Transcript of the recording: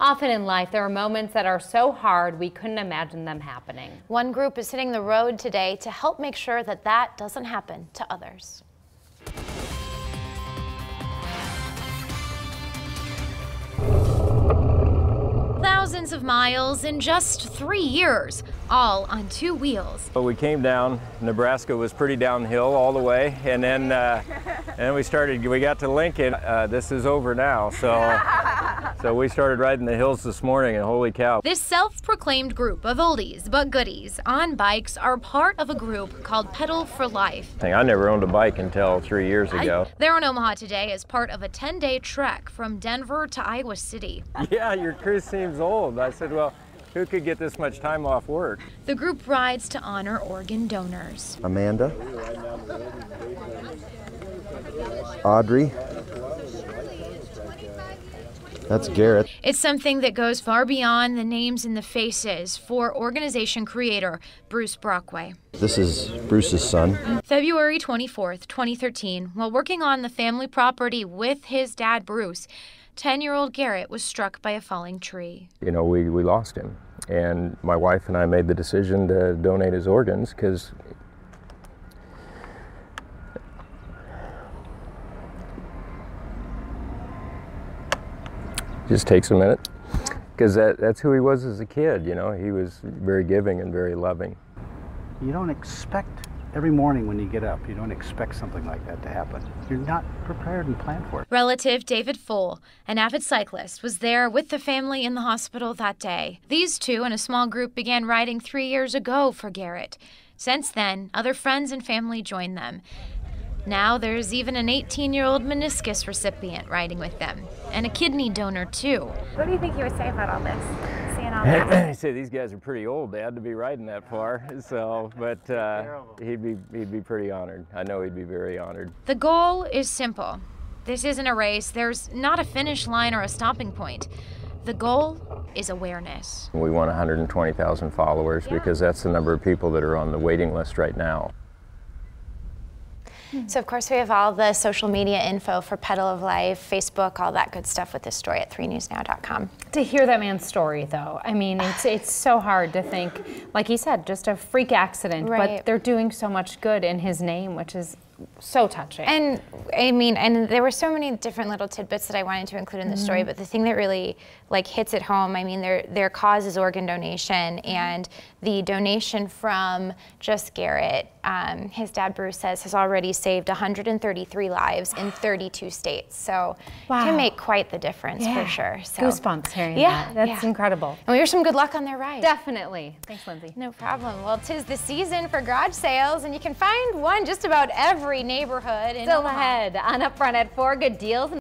Often in life, there are moments that are so hard we couldn't imagine them happening. One group is hitting the road today to help make sure that that doesn't happen to others. Thousands of miles in just 3 years, all on 2 wheels. But we came down, Nebraska was pretty downhill all the way, and then we got to Lincoln. This is over now, so we started riding the hills this morning, and holy cow. This self-proclaimed group of oldies but goodies on bikes are part of a group called Pedal for Life. I never owned a bike until 3 years ago. They're in Omaha today as part of a 10-day trek from Denver to Iowa City. Yeah, your crew seems old. I said, well, who could get this much time off work? The group rides to honor organ donors. Amanda, Audrey, that's Garrett. It's something that goes far beyond the names and the faces for organization creator Bruce Brockway. This is Bruce's son. February 24th, 2013, while working on the family property with his dad Bruce, 10-year-old Garrett was struck by a falling tree. You know, we lost him, and my wife and I made the decision to donate his organs because it just takes a minute, because that's who he was as a kid. You know, he was very giving and very loving. You don't expect every morning when you get up, you don't expect something like that to happen. You're not prepared and planned for it. Relative David Full, an avid cyclist, was there with the family in the hospital that day. These two and a small group began riding 3 years ago for Garrett. Since then, other friends and family joined them. Now there's even an 18-year-old meniscus recipient riding with them, and a kidney donor too. What do you think he would say about all this? Seeing all this? He said these guys are pretty old. They had to be riding that far. So, but he'd be pretty honored. I know he'd be very honored. The goal is simple. This isn't a race. There's not a finish line or a stopping point. The goal is awareness. We want 120,000 followers because that's the number of people that are on the waiting list right now. So, of course, we have all the social media info for Pedal of Life, Facebook, all that good stuff with this story at 3newsnow.com. To hear that man's story, though, I mean, it's so hard to think, like he said, just a freak accident, right. But they're doing so much good in his name, which is so touching. And I mean, and there were so many different little tidbits that I wanted to include in the story, but the thing that really hits it home, I mean, their cause is organ donation, and the donation from just Garrett, his dad Bruce says, has already saved 133 lives in 32 states. So it can make quite the difference for sure. So, goosebumps hearing that. That's incredible. And we wish them good luck on their ride. Definitely. Thanks, Lindsay. No problem. Well, 'tis the season for garage sales, and you can find one just about every neighborhood in Still Omaha. ahead on Upfront at 4, good deals.